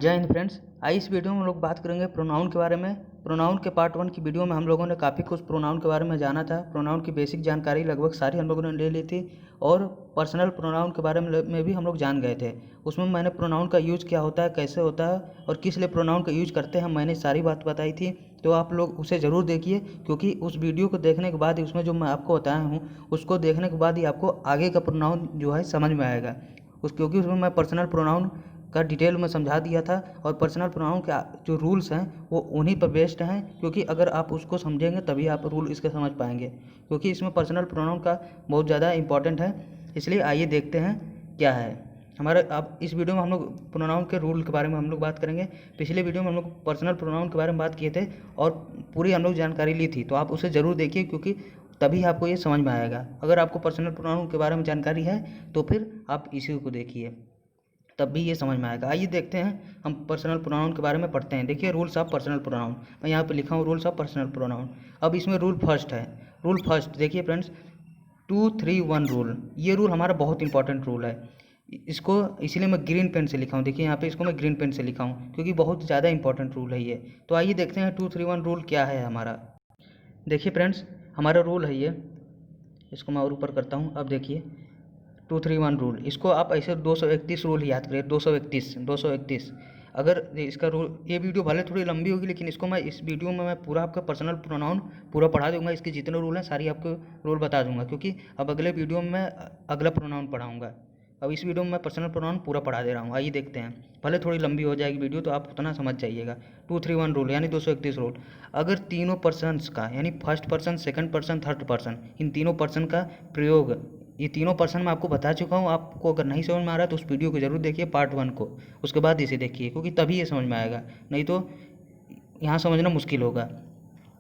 जय हिंद फ्रेंड्स। आइए इस वीडियो में हम लोग बात करेंगे प्रोनाउन के बारे में। प्रोनाउन के पार्ट 1 की वीडियो में हम लोगों ने काफ़ी कुछ प्रोनाउन के बारे में जाना था। प्रोनाउन की बेसिक जानकारी लगभग सारी हम लोगों ने ले ली थी और पर्सनल प्रोनाउन के बारे में भी हम लोग जान गए थे। उसमें मैंने प्रोनाउन का यूज़ क्या होता है, कैसे होता है और किस लिए प्रोनाउन का यूज़ करते हैं, मैंने सारी बात बताई थी। तो आप लोग उसे ज़रूर देखिए, क्योंकि उस वीडियो को देखने के बाद ही उसमें जो मैं आपको बताया हूँ उसको देखने के बाद ही आपको आगे का प्रोनाउन जो है समझ में आएगा। क्योंकि उसमें मैं पर्सनल प्रोनाउन का डिटेल में समझा दिया था और पर्सनल प्रोनाउन के जो रूल्स हैं वो उन्हीं पर बेस्ड हैं, क्योंकि अगर आप उसको समझेंगे तभी आप रूल इसके समझ पाएंगे, क्योंकि इसमें पर्सनल प्रोनाउन का बहुत ज़्यादा इंपॉर्टेंट है। इसलिए आइए देखते हैं क्या है हमारा। अब इस वीडियो में हम लोग प्रोनाउन के रूल के बारे में हम लोग बात करेंगे। पिछले वीडियो में हम लोग पर्सनल प्रोनाउन के बारे में बात किए थे और पूरी हम लोग जानकारी ली थी, तो आप उसे ज़रूर देखिए, क्योंकि तभी आपको ये समझ में आएगा। अगर आपको पर्सनल प्रोनाउन के बारे में जानकारी है तो फिर आप इसी को देखिए, तब भी ये समझ में आएगा। आइए देखते हैं, हम पर्सनल प्रोनाउन के बारे में पढ़ते हैं। देखिए रूल्स ऑफ पर्सनल प्रोनाउन, मैं यहाँ पे लिखा हूँ रूल्स ऑफ पर्सनल प्रोनाउन। अब इसमें रूल फर्स्ट है। रूल फर्स्ट देखिए फ्रेंड्स, 2-3-1 रूल। ये रूल हमारा बहुत इंपॉर्टेंट रूल है। इसको इसलिए मैं ग्रीन पेन से लिखा हूँ। देखिए यहाँ पे इसको मैं ग्रीन पेन से लिखा हूँ क्योंकि बहुत ज़्यादा इंपॉर्टेंट रूल है ये। तो आइए देखते हैं 2-3-1 रूल क्या है हमारा। देखिए फ्रेंड्स, हमारा रूल है ये। इसको मैं और ऊपर करता हूँ। अब देखिए 2-3-1 रूल, इसको आप ऐसे 231 रूल याद करिए। 231 अगर इसका रूल, ये वीडियो भले थोड़ी लंबी होगी लेकिन इसको मैं इस वीडियो में मैं पूरा आपका पर्सनल प्रोनाउन पूरा पढ़ा दूंगा। इसके जितने रूल हैं सारी आपको रूल बता दूंगा, क्योंकि अब अगले वीडियो में मैं अगला प्रोनाउन पढ़ाऊँगा। अब इस वीडियो में मैं पर्सनल प्रोनाउन पूरा पढ़ा दे रहा हूँ। आइए देखते हैं, भले थोड़ी लंबी हो जाएगी वीडियो तो आप उतना समझ जाइएगा। 2-3-1 रूल यानी 231 रूल, अगर तीनों पर्सन्स का यानी first person, second person, third person, इन तीनों पर्सन का प्रयोग, ये तीनों पर्सन मैं आपको बता चुका हूँ। आपको अगर नहीं समझ में आ रहा है तो उस वीडियो को ज़रूर देखिए पार्ट 1 को, उसके बाद इसे देखिए, क्योंकि तभी ये समझ में आएगा, नहीं तो यहाँ समझना मुश्किल होगा।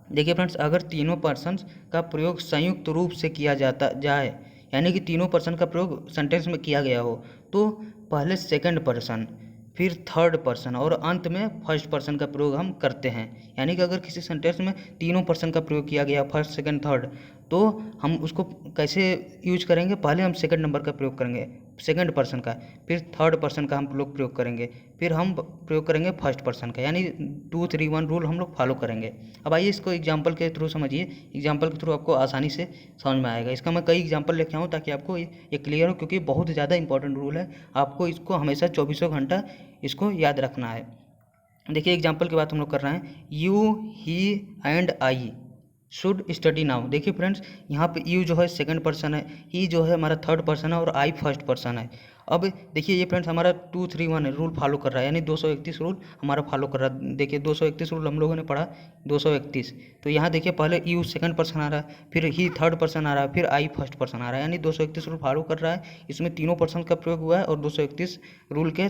देखिए फ्रेंड्स, अगर तीनों पर्सन्स का प्रयोग संयुक्त रूप से किया जाता जाए, यानी कि तीनों पर्सन का प्रयोग सेंटेंस में किया गया हो, तो पहले सेकंड पर्सन, फिर थर्ड पर्सन और अंत में फर्स्ट पर्सन का प्रयोग हम करते हैं। यानी कि अगर किसी सेंटेंस में तीनों पर्सन का प्रयोग किया गया, फर्स्ट सेकंड थर्ड, तो हम उसको कैसे यूज करेंगे? पहले हम सेकंड नंबर का प्रयोग करेंगे, सेकंड पर्सन का, फिर थर्ड पर्सन का हम लोग प्रयोग करेंगे, फिर हम प्रयोग करेंगे फर्स्ट पर्सन का, यानी 2-3-1 रूल हम लोग फॉलो करेंगे। अब आइए इसको एग्जाम्पल के थ्रू समझिए। एग्जाम्पल के थ्रू आपको आसानी से समझ में आएगा। इसका मैं कई एग्जाम्पल लेके आऊँ ताकि आपको ये क्लियर हो, क्योंकि बहुत ज़्यादा इंपॉर्टेंट रूल है। आपको इसको हमेशा 24 घंटा इसको याद रखना है। देखिए एग्जाम्पल की बात हम लोग कर रहे हैं। You, he and I should study now. देखिए फ्रेंड्स, यहाँ पे यू जो है सेकंड पर्सन है, ही जो है हमारा थर्ड पर्सन है और आई फर्स्ट पर्सन है। अब देखिए ये फ्रेंड्स हमारा 2-3-1 रूल फॉलो कर रहा है, यानी 231 रूल हमारा फॉलो कर रहा है। देखिए 231 रूल हम लोगों ने पढ़ा, 231। तो यहाँ देखिए पहले यू सेकंड पर्सन आ रहा है, फिर ही थर्ड पर्सन आ रहा है, फिर आई फर्स्ट पर्सन आ रहा है, यानी 231 रूल फॉलो कर रहा है। इसमें तीनों पर्सन का प्रयोग हुआ है और 231 रूल के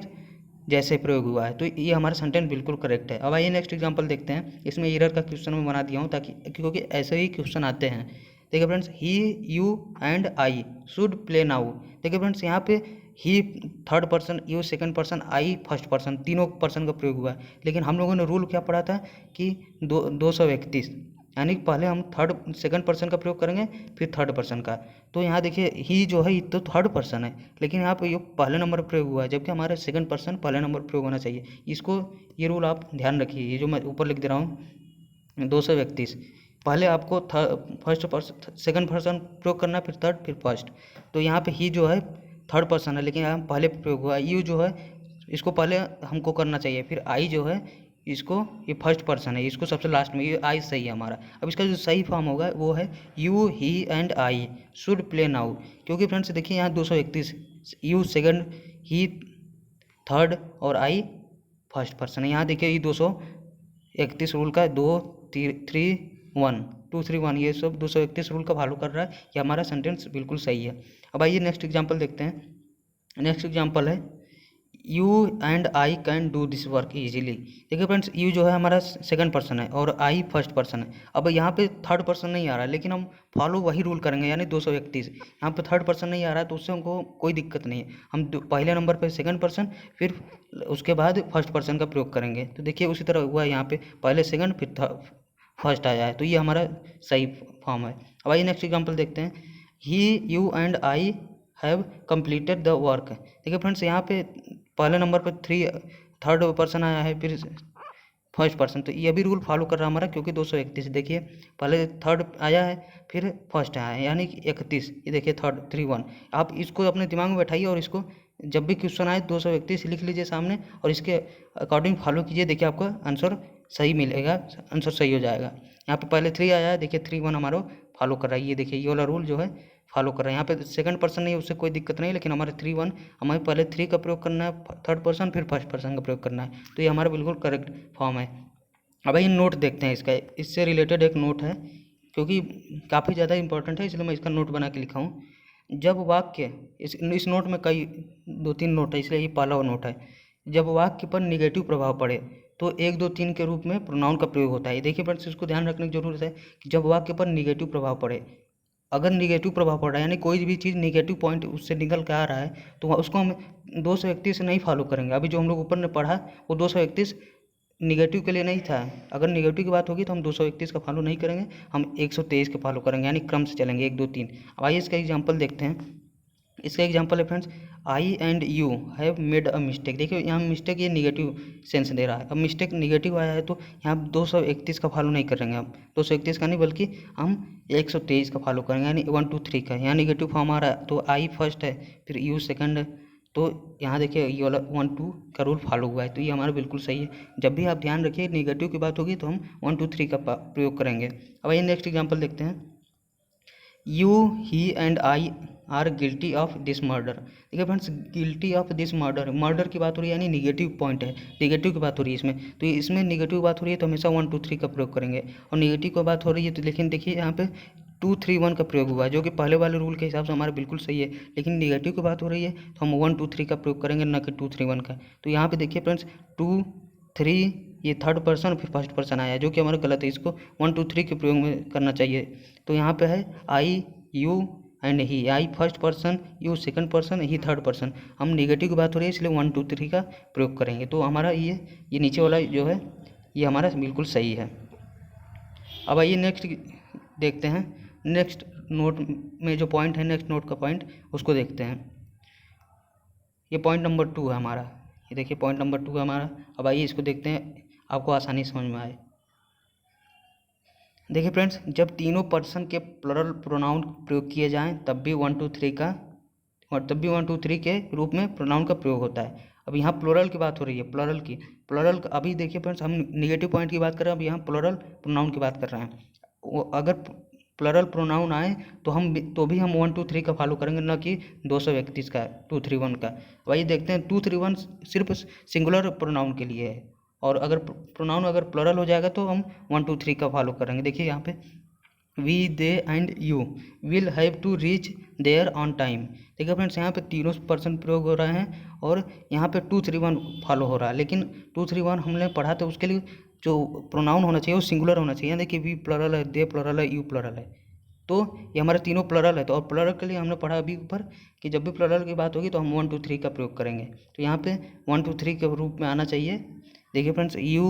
जैसे प्रयोग हुआ है। तो ये हमारा सेंटेंस बिल्कुल करेक्ट है। अब आइए नेक्स्ट एग्जांपल देखते हैं। इसमें एरर का क्वेश्चन मैं बना दिया हूँ ताकि, क्योंकि ऐसे ही क्वेश्चन आते हैं। देखिए friends, he, you and I should play now. देखिए फ्रेंड्स, यहाँ पे he third person, you second person, I first person, तीनों पर्सन का प्रयोग हुआ है। लेकिन हम लोगों ने रूल क्या पढ़ा था कि 231, यानी पहले हम थर्ड सेकंड पर्सन का प्रयोग करेंगे फिर थर्ड पर्सन का। तो यहाँ देखिए ही जो है तो थर्ड पर्सन है, लेकिन यहाँ पे ये पहले नंबर पर प्रयोग हुआ है, जबकि हमारे सेकंड पर्सन पहले नंबर पर प्रयोग होना चाहिए। इसको, ये रूल आप ध्यान रखिए। ये जो मैं ऊपर लिख दे रहा हूँ 231, पहले आपको फर्स्ट पर्सन सेकंड पर्सन प्रयोग करना, फिर थर्ड, फिर फर्स्ट। तो यहाँ पे ही जो है थर्ड पर्सन है, लेकिन यहाँ पहले प्रयोग हुआ है। यू जो है इसको पहले हमको करना चाहिए, फिर आई जो है इसको, ये फर्स्ट पर्सन है, इसको सबसे लास्ट में, ये आई सही है हमारा। अब इसका जो सही फॉर्म होगा वो है you, he and I should play now. क्योंकि फ्रेंड्स देखिए यहाँ 231, यू सेकंड, ही थर्ड और आई फर्स्ट पर्सन है। यहाँ देखिए ये 231 रूल का 2-3-1 ये सब 231 रूल का फॉलो कर रहा है। ये हमारा सेंटेंस बिल्कुल सही है। अब आइए नेक्स्ट एग्जाम्पल देखते हैं। नेक्स्ट एग्जाम्पल है you and I can do this work easily. देखिए फ्रेंड्स, यू जो है हमारा सेकंड पर्सन है और आई फर्स्ट पर्सन है। अब यहाँ पे थर्ड पर्सन नहीं आ रहा है, लेकिन हम फॉलो वही रूल करेंगे, यानी 231। यहाँ पे थर्ड पर्सन नहीं आ रहा है तो उससे हमको कोई दिक्कत नहीं है। हम पहले नंबर पे सेकंड पर्सन, फिर उसके बाद फर्स्ट पर्सन का प्रयोग करेंगे। तो देखिए उसी तरह हुआ है, यहाँ पे पहले सेकंड फिर फर्स्ट आया है, तो ये हमारा सही फॉर्म है। अब आइए नेक्स्ट एग्जाम्पल देखते हैं। He, you and I have completed the work. देखिए फ्रेंड्स, यहाँ पे पहले नंबर पर थर्ड पर्सन आया है, फिर फर्स्ट पर्सन, तो ये भी रूल फॉलो कर रहा है हमारा, क्योंकि 231 देखिए पहले थर्ड आया है फिर फर्स्ट आया है, यानी कि 31, ये देखिए थर्ड 31। आप इसको अपने दिमाग में बैठाइए और इसको जब भी क्वेश्चन आए 231 लिख लीजिए सामने और इसके अकॉर्डिंग फॉलो कीजिए, देखिए आपका आंसर सही मिलेगा, आंसर सही हो जाएगा। यहाँ पे पहले 3 आया है, देखिए 31 हमारा फॉलो कर रहा है, ये देखिए ये वाला रूल जो है फॉलो कर रहे हैं। यहाँ पे सेकंड पर्सन नहीं है, उससे कोई दिक्कत नहीं, लेकिन हमारे 31 हमें पहले 3 का प्रयोग करना है, थर्ड पर्सन फिर फर्स्ट पर्सन का प्रयोग करना है, तो ये हमारा बिल्कुल करेक्ट फॉर्म है। अब ये नोट देखते हैं इसका, इससे रिलेटेड एक नोट है, क्योंकि काफ़ी ज़्यादा इंपॉर्टेंट है, इसलिए मैं इसका नोट बना के लिखा हूँ। जब वाक्य इस नोट में कई 2-3 नोट है, इसलिए ये पहला नोट है। जब वाक्य पर निगेटिव प्रभाव पड़े तो 1, 2, 3 के रूप में प्रोनाउन का प्रयोग होता है। देखिए फ्रेंड्स, इसको ध्यान रखने की जरूरत है कि जब वाक्य पर निगेटिव प्रभाव पड़े, अगर निगेटिव प्रभाव पड़ रहा है यानी कोई भी चीज़ निगेटिव पॉइंट उससे निकल के आ रहा है, तो उसको हम 231 से नहीं फॉलो करेंगे। अभी जो हम लोग ऊपर ने पढ़ा वो 231 निगेटिव के लिए नहीं था। अगर निगेटिव की बात होगी तो हम 231 का फॉलो नहीं करेंगे, हम 123 का फॉलो करेंगे, यानी क्रम से चलेंगे 1, 2, 3। अब आइए इसका एग्जांपल देखते हैं। इसका एग्जांपल है friends, I and you have made a mistake. देखिए यहाँ मिस्टेक ये निगेटिव सेंस दे रहा है। अब मिस्टेक निगेटिव आया है तो यहाँ 231 का फॉलो नहीं करेंगे हम, 231 का नहीं बल्कि हम 123 का फॉलो करेंगे, यानी 1, 2, 3 का। यहाँ निगेटिव फॉर्म आ रहा है तो आई फर्स्ट है, फिर यू सेकंड है, तो यहाँ देखिए ये वाला 1, 2 का रूल फॉलो हुआ है, तो ये हमारा बिल्कुल सही है। जब भी आप ध्यान रखिए निगेटिव की बात होगी तो हम 1, 2, 3 का प्रयोग करेंगे। अब आइए नेक्स्ट एग्जाम्पल देखते हैं। You he and I are guilty of this murder. देखिए friends, guilty of this murder, murder की बात हो रही है, यानी निगेटिव पॉइंट है, निगेटिव की बात हो रही है इसमें, तो इसमें निगेटिव बात हो रही है तो हमेशा 1, 2, 3 का प्रयोग करेंगे। और निगेटिव की बात हो रही है तो लेकिन देखिए यहाँ पे 2, 3, 1 का प्रयोग हुआ है, जो कि पहले वाले रूल के हिसाब से हमारा बिल्कुल सही है। लेकिन निगेटिव की बात हो रही है तो हम 1, 2, 3 का प्रयोग करेंगे, ना कि 2, 3, 1 का। तो यहाँ पे देखिए फ्रेंड्स 2, 3 ये थर्ड पर्सन फिर फर्स्ट पर्सन आया, जो कि हमारा गलत है, इसको 1, 2, 3 के प्रयोग में करना चाहिए। तो यहाँ पे है I, you and he, I first person, you second person, he third person. हम निगेटिव की बात हो रही है इसलिए 1, 2, 3 का प्रयोग करेंगे, तो हमारा ये नीचे वाला जो है ये हमारा बिल्कुल सही है। अब आइए नेक्स्ट देखते हैं, नेक्स्ट नोट में जो पॉइंट है, नेक्स्ट नोट का पॉइंट उसको देखते हैं। ये पॉइंट नंबर 2 है हमारा, ये देखिए पॉइंट नंबर 2 है हमारा। अब आइए इसको देखते हैं, आपको आसानी समझ में आए। देखिए फ्रेंड्स, जब तीनों पर्सन के प्लरल प्रोनाउन प्रयोग किए जाएं तब भी 1, 2, 3 का, और तब भी 1, 2, 3 के रूप में प्रोनाउन का प्रयोग होता है। अब यहाँ प्लरल की बात हो रही है, प्लरल की, प्लरल अभी देखिए फ्रेंड्स, हम निगेटिव पॉइंट की बात कर रहे हैं, अब यहाँ प्लरल प्रोनाउन की बात कर रहे हैं। वो अगर प्लरल प्रोनाउन आए तो हम भी हम 1, 2, 3 का फॉलो करेंगे, ना कि 231 का, 2, 3, 1 का। वही देखते हैं 2, 3, 1 सिर्फ सिंगुलर प्रोनाउन के लिए है, और अगर प्रोनाउन अगर प्लरल हो जाएगा तो हम 1, 2, 3 का फॉलो करेंगे। देखिए यहाँ पे we, they and you will have to reach there on time. देखिए फ्रेंड्स, यहाँ पे तीनों पर्सन प्रयोग हो रहे हैं और यहाँ पे 2, 3, 1 फॉलो हो रहा है, लेकिन 2, 3, 1 हमने पढ़ा तो उसके लिए जो प्रोनाउन होना चाहिए वो सिंगुलर होना चाहिए। देखिए वी प्लरल है, दे प्लरल है, यू प्लरल है, तो ये हमारे तीनों प्लरल है। तो और प्लरल के लिए हमने पढ़ा अभी ऊपर कि जब भी प्लरल की बात होगी तो हम 1, 2, 3 का प्रयोग करेंगे, तो यहाँ पे 1, 2, 3 के रूप में आना चाहिए। देखिए friends, you,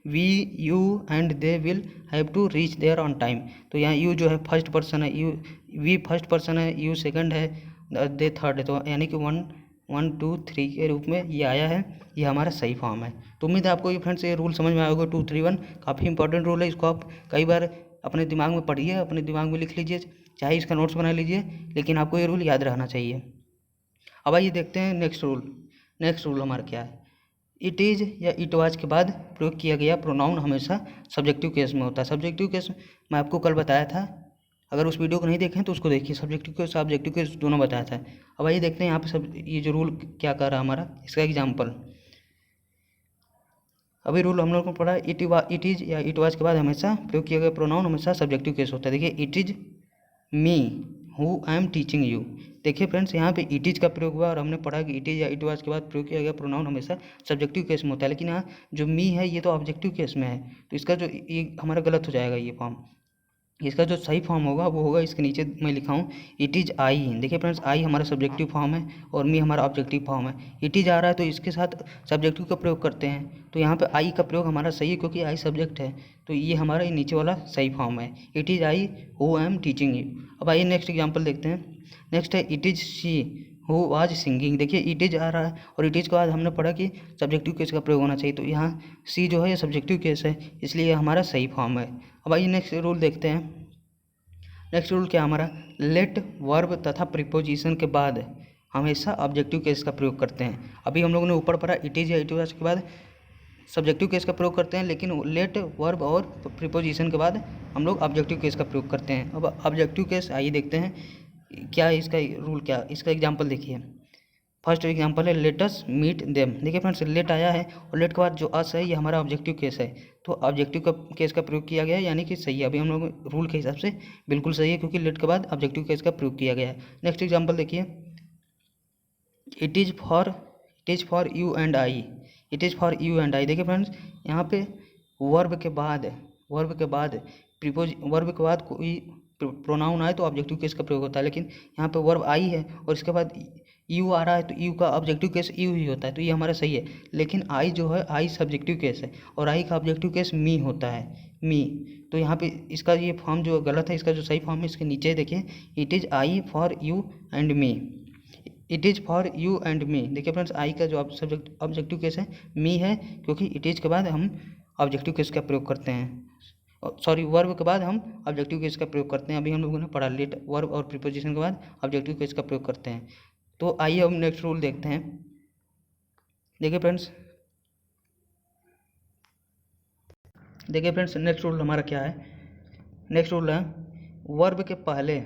we, you and they will have to reach there on time, तो यहाँ यू जो है फर्स्ट पर्सन है, यू, वी फर्स्ट पर्सन है, यू सेकंड है, दे थर्ड है, तो यानी कि 1, 1, 2, 3 के रूप में ये आया है, ये हमारा सही फॉर्म है। तो उम्मीद है आपको ये फ्रेंड्स ये रूल समझ में आया होगा। 2, 3, 1 काफ़ी इंपॉर्टेंट रूल है, इसको आप कई बार अपने दिमाग में पढ़िए, अपने दिमाग में लिख लीजिए, चाहे इसका नोट्स बना लीजिए, लेकिन आपको ये रूल याद रहना चाहिए। अब आइए देखते हैं नेक्स्ट रूल। नेक्स्ट रूल हमारा क्या है, इट इज़ या इट वाज के बाद प्रयोग किया गया प्रोनाउन हमेशा सब्जेक्टिव केस में होता है। सब्जेक्टिव केस मैं आपको कल बताया था, अगर उस वीडियो को नहीं देखें तो उसको देखिए, सब्जेक्टिव केस ऑब्जेक्टिव केस दोनों बताया था। अब आइए देखते हैं यहाँ पे सब ये जो रूल क्या कर रहा है हमारा, इसका एग्जाम्पल। अभी रूल हम लोग को पढ़ा, इट इज़ या इट वाज के बाद हमेशा प्रयोग किया गया प्रोनाउन हमेशा सब्जेक्टिव केस होता है। देखिए it is me who I am teaching you. देखिए फ्रेंड्स, यहाँ पे इट इज़ का प्रयोग हुआ और हमने पढ़ा कि इट इज़ या इट वाज के बाद प्रयोग किया गया प्रोनाउन हमेशा सब्जेक्टिव केस में होता है, लेकिन यहाँ जो मी है ये तो ऑब्जेक्टिव केस में है, तो इसका जो ये हमारा गलत हो जाएगा ये फॉर्म। इसका जो सही फॉर्म होगा वो होगा, इसके नीचे मैं लिखा हूँ इट इज़ आई। देखिए फ्रेंड्स, आई हमारा सब्जेक्टिव फॉर्म है और मी हमारा ऑब्जेक्टिव फॉर्म है। इट इज़ आ रहा है तो इसके साथ सब्जेक्टिव का प्रयोग करते हैं, तो यहाँ पे आई का प्रयोग हमारा सही है क्योंकि आई सब्जेक्ट है, तो ये हमारा नीचे वाला सही फॉर्म है, it is I who I am teaching you. अब आइए नेक्स्ट एग्जाम्पल देखते हैं। नेक्स्ट है it is she who was singing. देखिए इट इज आ रहा है और इट इज के बाद हमने पढ़ा कि सब्जेक्टिव केस का प्रयोग होना चाहिए, तो यहाँ सी जो है ये सब्जेक्टिव केस है, इसलिए ये हमारा सही फॉर्म है। अब आइए नेक्स्ट रूल देखते हैं। नेक्स्ट रूल क्या हमारा, लेट वर्ब तथा प्रीपोजिशन के बाद हमेशा ऑब्जेक्टिव केस का प्रयोग करते हैं। अभी हम लोगों ने ऊपर पढ़ा इट इज या इट वाज के बाद सब्जेक्टिव केस का प्रयोग करते हैं, लेकिन लेट वर्ब और प्रीपोजिशन के बाद हम लोग ऑब्जेक्टिव केस का प्रयोग करते हैं। अब ऑब्जेक्टिव केस आइए देखते हैं क्या है इसका रूल, क्या इसका एग्जांपल देखिए। फर्स्ट एग्जांपल है लेट अस मीट देम। देखिए फ्रेंड्स लेट आया है और लेट के बाद जो अस है ये हमारा ऑब्जेक्टिव केस है, तो ऑब्जेक्टिव का केस का प्रयोग किया गया है, यानी कि सही है। अभी हम लोग रूल के हिसाब से बिल्कुल सही है, क्योंकि लेट के बाद ऑब्जेक्टिव केस का प्रयोग किया गया है। नेक्स्ट एग्जाम्पल देखिए, it is for you and I. It is for you and आई। देखिए फ्रेंड्स यहाँ पे वर्ब के बाद कोई प्रोनाउन आए तो ऑब्जेक्टिव केस का प्रयोग होता है, लेकिन यहाँ पे वर्ब आई है और इसके बाद यू आ रहा है तो यू का ऑब्जेक्टिव केस यू ही होता है, तो ये हमारा सही है। लेकिन आई जो है आई सब्जेक्टिव केस है और आई का ऑब्जेक्टिव केस मी होता है, मी। तो यहाँ पे इसका ये फॉर्म जो गलत है, इसका जो सही फॉर्म है इसके नीचे देखिए, it is I for you and me. It is for you and me. देखिए फ्रेंड्स आई का जो ऑब्जेक्टिव केस है मी है, क्योंकि इट इज़ के बाद हम ऑब्जेक्टिव केस का प्रयोग करते हैं, सॉरी वर्ब के बाद हम ऑब्जेक्टिव केस का प्रयोग करते हैं। अभी हम लोगों ने पढ़ा लेट वर्ब और प्रीपोजिशन के बाद ऑब्जेक्टिव केस का प्रयोग करते हैं। तो आइए हम नेक्स्ट रूल देखते हैं। देखिए फ्रेंड्स नेक्स्ट रूल हमारा क्या है। नेक्स्ट रूल है वर्ब के पहले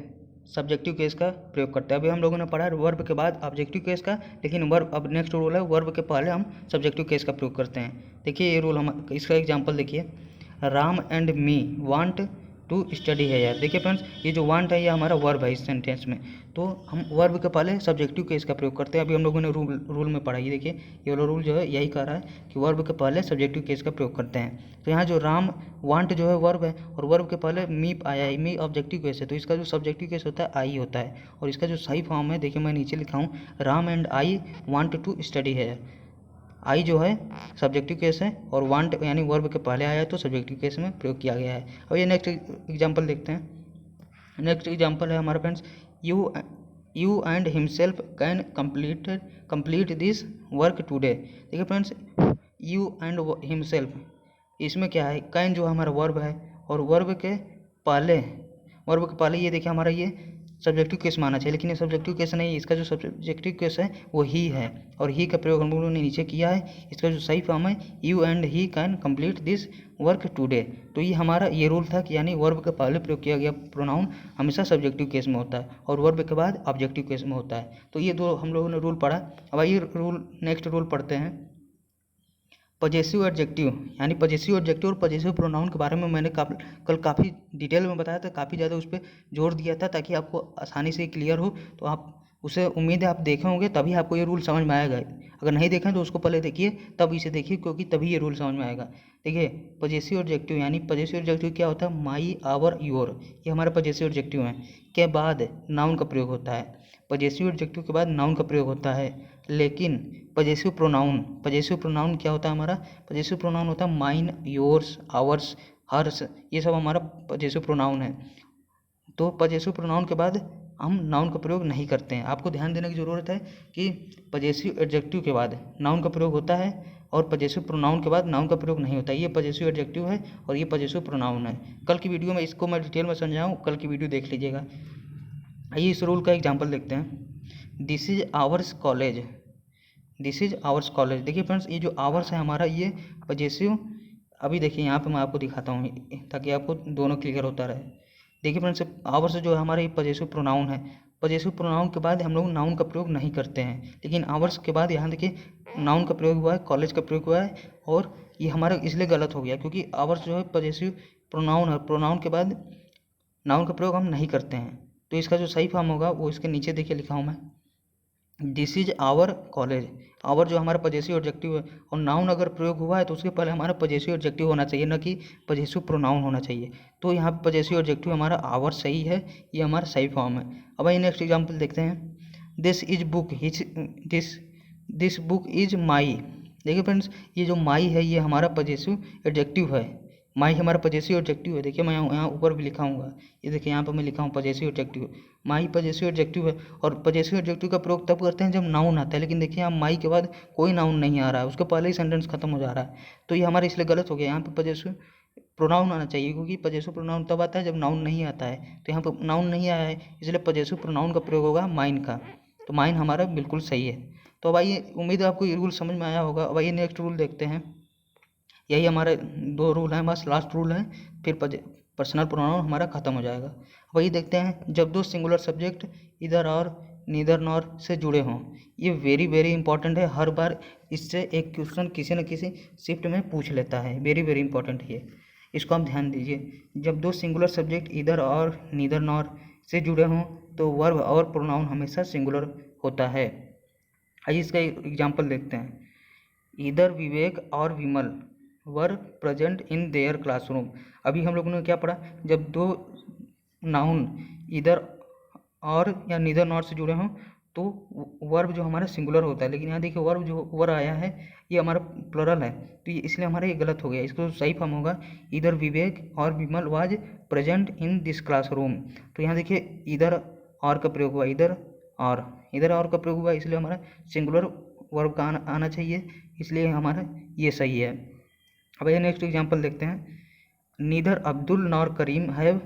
सब्जेक्टिव केस का प्रयोग करते हैं। अभी हम लोगों ने पढ़ा वर्ब के बाद ऑब्जेक्टिव केस का, लेकिन वर्ब अब नेक्स्ट रूल है वर्ब के पहले हम सब्जेक्टिव केस का प्रयोग करते हैं। देखिए ये रूल हम इसका एग्जांपल देखिए, Ram and me want to study है यार। देखिए फ्रेंड्स ये जो वांट है ये हमारा वर्ब है इस सेंटेंस में, तो हम वर्ब के पहले सब्जेक्टिव केस का प्रयोग करते हैं। अभी हम लोगों ने रूल में पढ़ा, ये देखिए ये वाला रूल जो है यही कह रहा है कि वर्ब के पहले सब्जेक्टिव केस का प्रयोग करते हैं। तो यहाँ जो राम वांट जो है वर्ब है और वर्ब के पहले मी आया है, मी ऑब्जेक्टिव केस है, तो इसका जो सब्जेक्टिव केस होता है आई होता है। और इसका जो सही फॉर्म है देखिए मैं नीचे लिखा हूँ, Ram and I want to study है। आई जो है सब्जेक्टिव केस है और वांट यानी वर्ब के पहले आया है, तो सब्जेक्टिव केस में प्रयोग किया गया है। अब ये नेक्स्ट एग्जांपल देखते हैं। नेक्स्ट एग्जांपल है हमारा friends, you and himself can complete this work today. देखिए फ्रेंड्स यू एंड हिमसेल्फ, इसमें क्या है, कैन जो हमारा वर्ब है और वर्ब के पहले ये देखिए हमारा ये सब्जेक्टिव केस माना चाहिए, लेकिन ये सब्जेक्टिव केस नहीं है। इसका जो सब्जेक्टिव केस है वो ही है और ही का प्रयोग हम लोगों ने नीचे किया है। इसका जो सही फॉर्म है you and he can complete this work today. तो ये हमारा ये रूल था कि यानी वर्ब के पहले प्रयोग किया गया प्रोनाउन हमेशा सब्जेक्टिव केस में होता है और वर्ब के बाद ऑब्जेक्टिव केस में होता है। तो ये दो हम लोगों ने रूल पढ़ा। अब आइए नेक्स्ट रूल पढ़ते हैं, पजेसिव एडजेक्टिव। यानी पजेसिव एडजेक्टिव और पजेसिव प्रोनाउन के बारे में मैंने कल काफ़ी डिटेल में बताया था, काफ़ी ज़्यादा उस पर जोर दिया था ताकि आपको आसानी से क्लियर हो। तो आप उसे उम्मीद है आप देखे होंगे तभी आपको ये रूल समझ में आएगा। अगर नहीं देखें तो उसको पहले देखिए तब इसे देखिए, क्योंकि तभी ये रूल समझ में आएगा। देखिए पजेसिव एडजेक्टिव यानी पजेसिव एडजेक्टिव क्या होता है, माई आवर योर, ये हमारा पजेसिव एडजेक्टिव है। के बाद नाउन का प्रयोग होता है, पजेसिव एडजेक्टिव के बाद नाउन का प्रयोग होता है। लेकिन पजेसिव प्रोनाउन क्या होता है हमारा, पजेसिव प्रोनाउन होता है माइन, योर्स, आवर्स, हर्स, ये सब हमारा पजेसिव प्रोनाउन है। तो पजेसिव प्रोनाउन के बाद हम नाउन का प्रयोग नहीं करते हैं। आपको ध्यान देने की ज़रूरत है कि पजेसिव एडजेक्टिव के बाद नाउन का प्रयोग होता है और पजेसिव प्रोनाउन के बाद नाउन का प्रयोग नहीं होता है। ये पजेसिव एडजेक्टिव है और ये पजेसिव प्रोनाउन है। कल की वीडियो में इसको मैं डिटेल में समझाऊँ, कल की वीडियो देख लीजिएगा। आइए इस रूल का एग्जाम्पल देखते हैं, this is ours college. This is ours college. देखिए फ्रेंड्स ये जो आवर्स है हमारा ये पजेसिव, अभी देखिए यहाँ पे मैं आपको दिखाता हूँ ताकि आपको दोनों क्लियर होता रहे। देखिए फ्रेंड्स आवर्स जो है हमारा ये पजेसिव प्रोनाउन है। पजेसिव प्रोनाउन के बाद हम लोग नाउन का प्रयोग नहीं करते हैं, लेकिन आवर्स के बाद यहाँ देखिए नाउन का प्रयोग हुआ है, कॉलेज का प्रयोग हुआ है, और ये हमारा इसलिए गलत हो गया क्योंकि आवर्स जो है पजेसिव प्रोनाउन है, प्रोनाउन के बाद नाउन का प्रयोग हम नहीं करते हैं। तो इसका जो सही फॉर्म होगा वो इसके नीचे देखिए लिखा हूँ मैं, this is our college. Our जो हमारा पजेसिव एडजेक्टिव है और नाउन अगर प्रयोग हुआ है तो उसके पहले हमारा पजेसिव एडजेक्टिव होना चाहिए, न कि पजेसिव प्रोनाउन होना चाहिए। तो यहाँ पे पजेसिव एडजेक्टिव हमारा आवर सही है, ये हमारा सही फॉर्म है। अब आइए नेक्स्ट एग्जाम्पल देखते हैं, this is book this book is my. देखिए फ्रेंड्स ये जो माई है ये हमारा पजेसिव एडजेक्टिव है, माई हमारा पजेसिव एडजेक्टिव है। देखिए मैं यहाँ ऊपर भी लिखा हूँ, ये देखिए यहाँ पर मैं लिखा हूँ पजेसिव एडजेक्टिव। माई पजेसिव एडजेक्टिव है, और पजेसिव एडजेक्टिव का प्रयोग तब करते हैं जब नाउन आता है। लेकिन देखिए यहाँ माई के बाद कोई नाउन नहीं आ रहा है, उसके पहले ही सेंटेंस खत्म हो जा रहा है, तो ये हमारा इसलिए गलत हो गया। यहाँ पे पजेसिव प्रोनाउन आना चाहिए, क्योंकि पजेसिव प्रोनाउन तब आता है जब नाउन नहीं आता है। तो यहाँ पर नाउन नहीं आया है, इसलिए पजेसिव प्रोनाउन का प्रयोग होगा माइन का। तो माइन हमारा बिल्कुल सही है। तो अब आइए, उम्मीद है आपको ये रूल समझ में आया होगा। अब आइए नेक्स्ट रूल देखते हैं। यही हमारे 2 रूल हैं, बस लास्ट रूल है, फिर पर्सनल प्रोनाउन हमारा खत्म हो जाएगा। वही देखते हैं, जब 2 सिंगुलर सब्जेक्ट इधर और नीदर नॉर से जुड़े हों। ये वेरी वेरी इंपॉर्टेंट है, हर बार इससे एक क्वेश्चन किसी न किसी शिफ्ट में पूछ लेता है। वेरी वेरी इंपॉर्टेंट है, इसको हम ध्यान दीजिए। जब 2 सिंगुलर सब्जेक्ट इधर और नीदर नॉर से जुड़े हों तो वर्ब और प्रोनाउन हमेशा सिंगुलर होता है। आइए इसका एग्जाम्पल देखते हैं। इधर विवेक और Vimal were present in their classroom. अभी हम लोगों ने क्या पढ़ा, जब 2 नाउन इधर और या नीदर नॉर से जुड़े हों तो वर्ब जो हमारा सिंगुलर होता है। लेकिन यहाँ देखिए वर्ब जो वर आया है ये हमारा प्लरल है, तो ये इसलिए हमारा ये गलत हो गया। इसको सही फॉर्म होगा इधर विवेक और Vimal was present in this classroom. तो यहाँ देखिए इधर और का प्रयोग हुआ, इधर और का प्रयोग हुआ, इसलिए हमारा सिंगुलर वर्ब का आना चाहिए, इसलिए हमारा ये सही है। अब ये नेक्स्ट एग्जांपल देखते हैं। Neither Abdul nor Karim have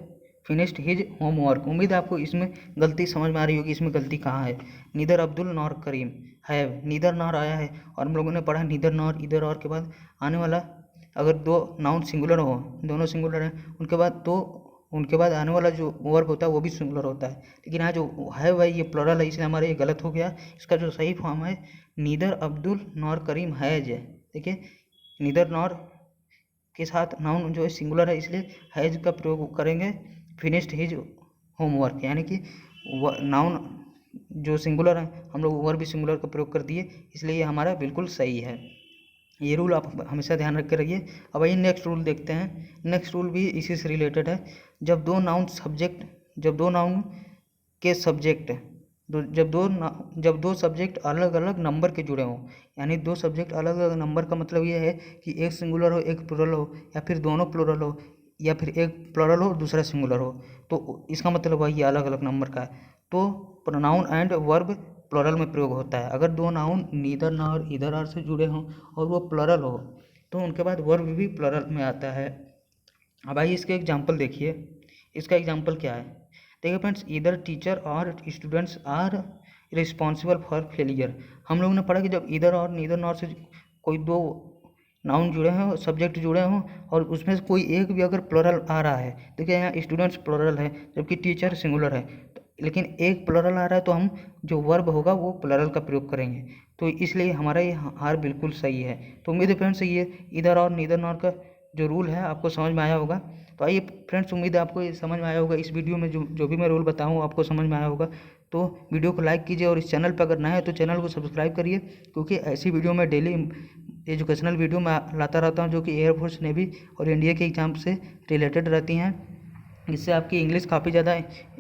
finished his homework. उम्मीद है आपको इसमें गलती समझ में आ रही होगी, इसमें गलती कहाँ है। Neither Abdul nor Karim have, neither nor आया है, और हम लोगों ने पढ़ा नीदर नॉर इधर और के बाद आने वाला, अगर 2 नाउन सिंगुलर हो, दोनों सिंगुलर हैं, उनके बाद आने वाला जो वर्ब होता है वो भी सिंगुलर होता है। लेकिन यहाँ जो है वही ये प्लरल है, इसलिए हमारा ये गलत हो गया। इसका जो सही फॉर्म है neither Abdul nor Karim has. देखिए नीदर नॉर के साथ नाउन जो है सिंगुलर है, इसलिए हैज का प्रयोग करेंगे। फिनिश्ड हिज होमवर्क, यानी कि नाउन जो सिंगुलर है हम लोग वर्ब भी सिंगुलर का प्रयोग कर दिए, इसलिए ये हमारा बिल्कुल सही है। ये रूल आप हमेशा ध्यान रख के रखिए। अब आइए नेक्स्ट रूल देखते हैं। नेक्स्ट रूल भी इसी से रिलेटेड है। जब दो नाउन के सब्जेक्ट जब दो सब्जेक्ट अलग अलग नंबर के जुड़े हों, यानी 2 सब्जेक्ट अलग अलग नंबर का मतलब ये है कि एक सिंगुलर हो एक प्लुरल हो, या फिर दोनों प्लुरल हो, या फिर एक प्लुरल हो दूसरा सिंगुलर हो, तो इसका मतलब है ये अलग अलग नंबर का है। तो प्रोनाउन एंड वर्ब प्लुरल में प्रयोग होता है। अगर 2 नाउन नीदर नॉर इधर और से जुड़े हों और वो प्लुरल हो तो उनके बाद वर्ब भी प्लुरल में आता है। अब आइए इसके एग्जाम्पल देखिए। इसका एग्जाम्पल क्या है, देखिए फ्रेंड्स, इधर टीचर और students are responsible for failure. हम लोगों ने पढ़ा कि जब इधर और नीदर नॉर से कोई 2 नाउन जुड़े हों, सब्जेक्ट जुड़े हों, और उसमें से कोई एक भी अगर प्लुरल आ रहा है, देखिए यहाँ स्टूडेंट्स प्लुरल है जबकि टीचर सिंगुलर है, लेकिन एक प्लुरल आ रहा है तो हम जो वर्ब होगा वो प्लुरल का प्रयोग करेंगे। तो इसलिए हमारा ये हार बिल्कुल सही है। तो उम्मीद है फ्रेंड्स ये इधर और नीदर नॉर का जो रूल है आपको समझ में आया होगा। तो आइए फ्रेंड्स, उम्मीद है आपको ये समझ में आया होगा। इस वीडियो में जो भी मैं रूल बताऊँ आपको समझ में आया होगा। तो वीडियो को लाइक कीजिए, और इस चैनल पर अगर नए हैं तो चैनल को सब्सक्राइब करिए, क्योंकि ऐसी वीडियो मैं डेली एजुकेशनल वीडियो में लाता रहता हूँ जो कि एयरफोर्स, नेवी और इंडिया के एग्ज़ाम से रिलेटेड रहती हैं। इससे आपकी इंग्लिश काफ़ी ज़्यादा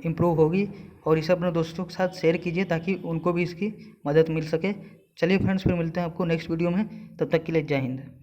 इम्प्रूव होगी, और इसे अपने दोस्तों के साथ शेयर कीजिए ताकि उनको भी इसकी मदद मिल सके। चलिए फ्रेंड्स, फिर मिलते हैं आपको नेक्स्ट वीडियो में, तब तक के लिए जय हिंद।